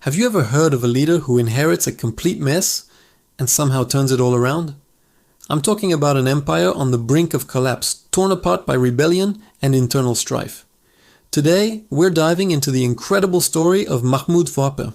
Have you ever heard of a leader who inherits a complete mess and somehow turns it all around? I'm talking about an empire on the brink of collapse, torn apart by rebellion and internal strife. Today, we're diving into the incredible story of Mahmud I,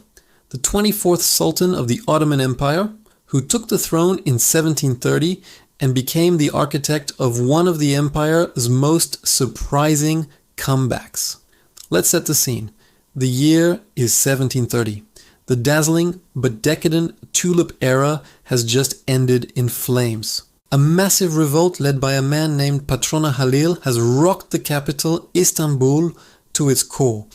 the 24th Sultan of the Ottoman Empire, who took the throne in 1730 and became the architect of one of the empire's most surprising comebacks. Let's set the scene. The year is 1730. The dazzling but decadent tulip era has just ended in flames. A massive revolt led by a man named Patrona Halil has rocked the capital, Istanbul, to its core.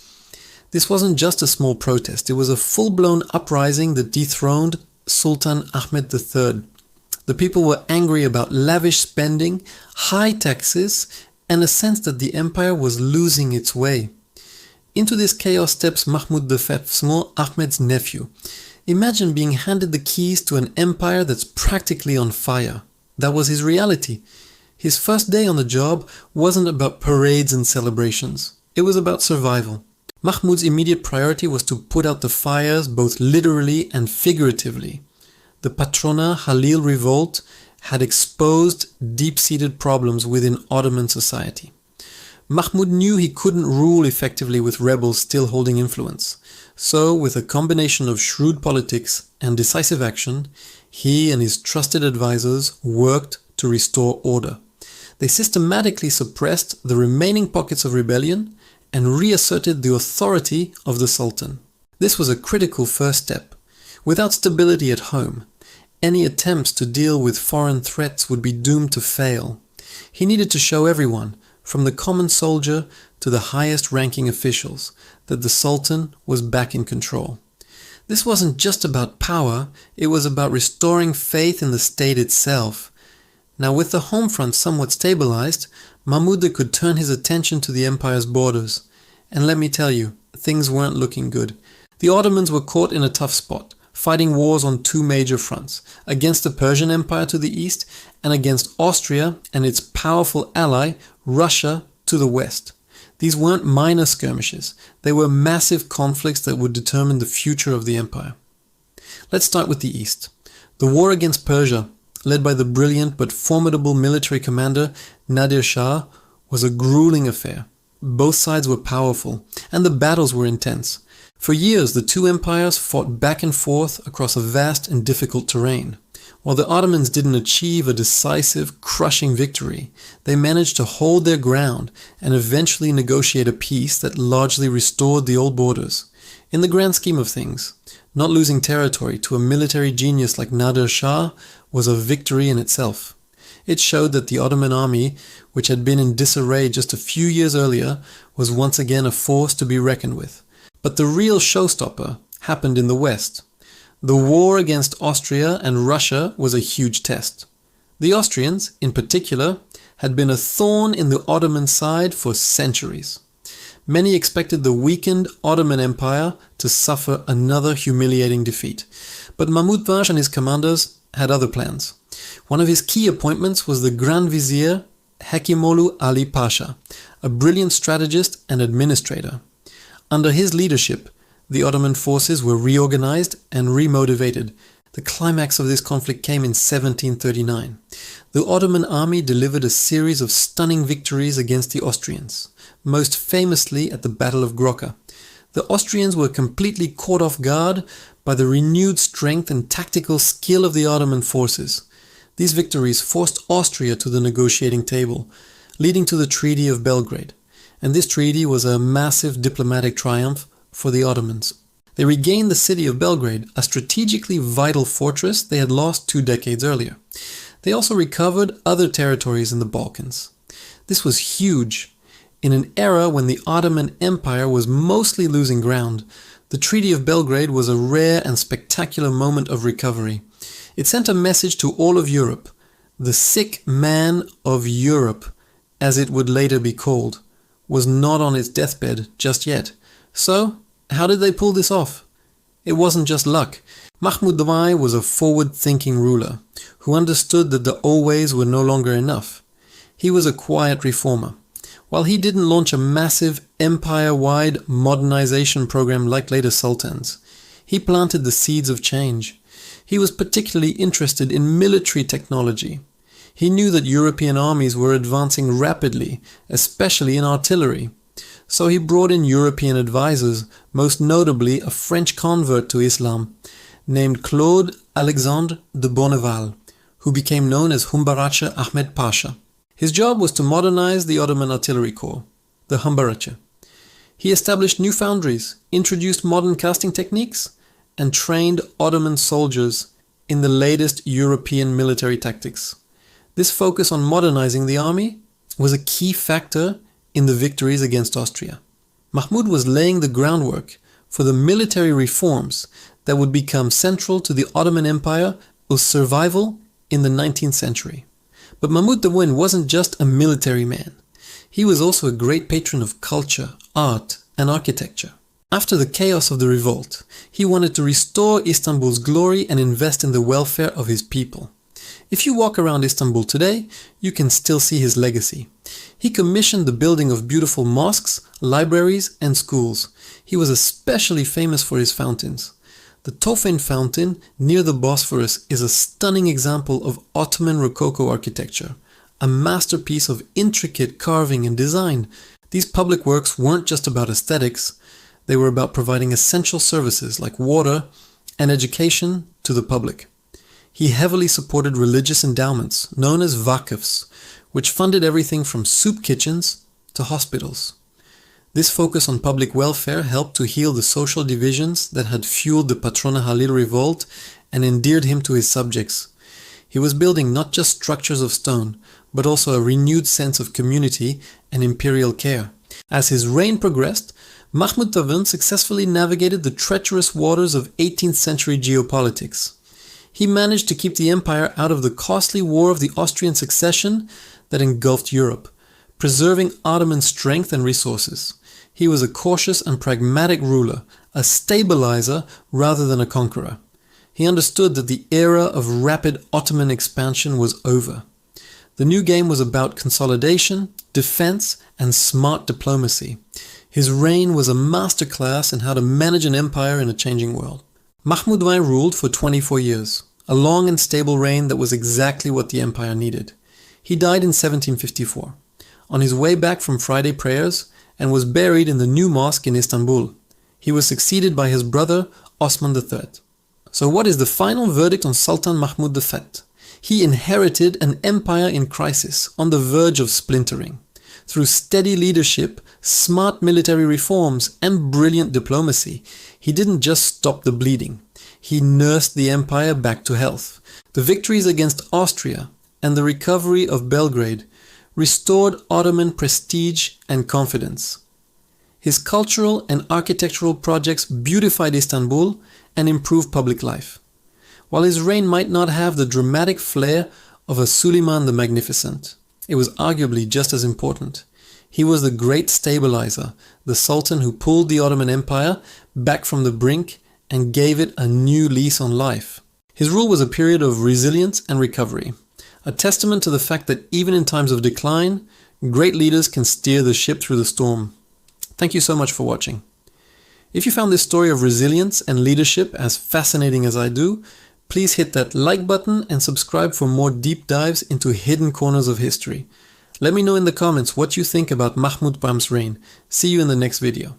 This wasn't just a small protest, it was a full-blown uprising that dethroned Sultan Ahmed I. The people were angry about lavish spending, high taxes, and a sense that the empire was losing its way. Into this chaos steps Mahmud V, Ahmed's nephew. Imagine being handed the keys to an empire that's practically on fire. That was his reality. His first day on the job wasn't about parades and celebrations. It was about survival. Mahmud's immediate priority was to put out the fires both literally and figuratively. The Patrona Halil revolt had exposed deep-seated problems within Ottoman society. Mahmud knew he couldn't rule effectively with rebels still holding influence. So, with a combination of shrewd politics and decisive action, he and his trusted advisors worked to restore order. They systematically suppressed the remaining pockets of rebellion and reasserted the authority of the Sultan. This was a critical first step. Without stability at home, any attempts to deal with foreign threats would be doomed to fail. He needed to show everyone, from the common soldier to the highest-ranking officials, that the Sultan was back in control. This wasn't just about power, it was about restoring faith in the state itself. Now, with the home front somewhat stabilized, Mahmud could turn his attention to the empire's borders. And let me tell you, things weren't looking good. The Ottomans were caught in a tough spot, fighting wars on two major fronts, against the Persian Empire to the east and against Austria and its powerful ally, Russia, to the west. These weren't minor skirmishes, they were massive conflicts that would determine the future of the empire. Let's start with the east. The war against Persia, led by the brilliant but formidable military commander Nadir Shah, was a grueling affair. Both sides were powerful, and the battles were intense. For years, the two empires fought back and forth across a vast and difficult terrain. While the Ottomans didn't achieve a decisive, crushing victory, they managed to hold their ground and eventually negotiate a peace that largely restored the old borders. In the grand scheme of things, not losing territory to a military genius like Nadir Shah was a victory in itself. It showed that the Ottoman army, which had been in disarray just a few years earlier, was once again a force to be reckoned with. But the real showstopper happened in the west. The war against Austria and Russia was a huge test. The Austrians, in particular, had been a thorn in the Ottoman side for centuries. Many expected the weakened Ottoman Empire to suffer another humiliating defeat. But Mahmud I and his commanders had other plans. One of his key appointments was the Grand Vizier Hekimolu Ali Pasha, a brilliant strategist and administrator. Under his leadership, the Ottoman forces were reorganized and remotivated. The climax of this conflict came in 1739. The Ottoman army delivered a series of stunning victories against the Austrians, most famously at the Battle of Grocka. The Austrians were completely caught off guard by the renewed strength and tactical skill of the Ottoman forces. These victories forced Austria to the negotiating table, leading to the Treaty of Belgrade. And this treaty was a massive diplomatic triumph for the Ottomans. They regained the city of Belgrade, a strategically vital fortress they had lost 2 decades earlier. They also recovered other territories in the Balkans. This was huge. In an era when the Ottoman Empire was mostly losing ground, the Treaty of Belgrade was a rare and spectacular moment of recovery. It sent a message to all of Europe. The sick man of Europe, as it would later be called, was not on its deathbed just yet. So, how did they pull this off? It wasn't just luck. Mahmud I was a forward-thinking ruler who understood that the old ways were no longer enough. He was a quiet reformer. While he didn't launch a massive empire-wide modernization program like later sultans, He planted the seeds of change. He was particularly interested in military technology. He knew that European armies were advancing rapidly, especially in artillery. So he brought in European advisors, most notably a French convert to Islam, named Claude Alexandre de Bonneval, who became known as Humbaraci Ahmed Pasha. His job was to modernize the Ottoman artillery corps, the Humbaraci. He established new foundries, introduced modern casting techniques, and trained Ottoman soldiers in the latest European military tactics. This focus on modernizing the army was a key factor in the victories against Austria. Mahmud was laying the groundwork for the military reforms that would become central to the Ottoman Empire's survival in the 19th century. But Mahmud I wasn't just a military man. He was also a great patron of culture, art, and architecture. After the chaos of the revolt, he wanted to restore Istanbul's glory and invest in the welfare of his people. If you walk around Istanbul today, you can still see his legacy. He commissioned the building of beautiful mosques, libraries, and schools. He was especially famous for his fountains. The Tofan fountain near the Bosphorus is a stunning example of Ottoman Rococo architecture, a masterpiece of intricate carving and design. These public works weren't just about aesthetics, they were about providing essential services like water and education to the public. He heavily supported religious endowments, known as vakıfs, which funded everything from soup kitchens to hospitals. This focus on public welfare helped to heal the social divisions that had fueled the Patrona Halil revolt and endeared him to his subjects. He was building not just structures of stone, but also a renewed sense of community and imperial care. As his reign progressed, Mahmud I successfully navigated the treacherous waters of 18th century geopolitics. He managed to keep the empire out of the costly war of the Austrian succession that engulfed Europe, preserving Ottoman strength and resources. He was a cautious and pragmatic ruler, a stabilizer rather than a conqueror. He understood that the era of rapid Ottoman expansion was over. The new game was about consolidation, defense, and smart diplomacy. His reign was a masterclass in how to manage an empire in a changing world. Mahmud I ruled for 24 years, a long and stable reign that was exactly what the empire needed. He died in 1754, on his way back from Friday prayers, and was buried in the new mosque in Istanbul. He was succeeded by his brother Osman III. So what is the final verdict on Sultan Mahmud the Fat? He inherited an empire in crisis, on the verge of splintering. Through steady leadership, smart military reforms, and brilliant diplomacy, he didn't just stop the bleeding. He nursed the empire back to health. The victories against Austria and the recovery of Belgrade restored Ottoman prestige and confidence. His cultural and architectural projects beautified Istanbul and improved public life. While his reign might not have the dramatic flair of a Suleiman the Magnificent, it was arguably just as important. He was the great stabilizer, the sultan who pulled the Ottoman Empire back from the brink and gave it a new lease on life. His rule was a period of resilience and recovery, a testament to the fact that even in times of decline, great leaders can steer the ship through the storm. Thank you so much for watching. If you found this story of resilience and leadership as fascinating as I do, please hit that like button and subscribe for more deep dives into hidden corners of history. Let me know in the comments what you think about Mahmud I's reign. See you in the next video.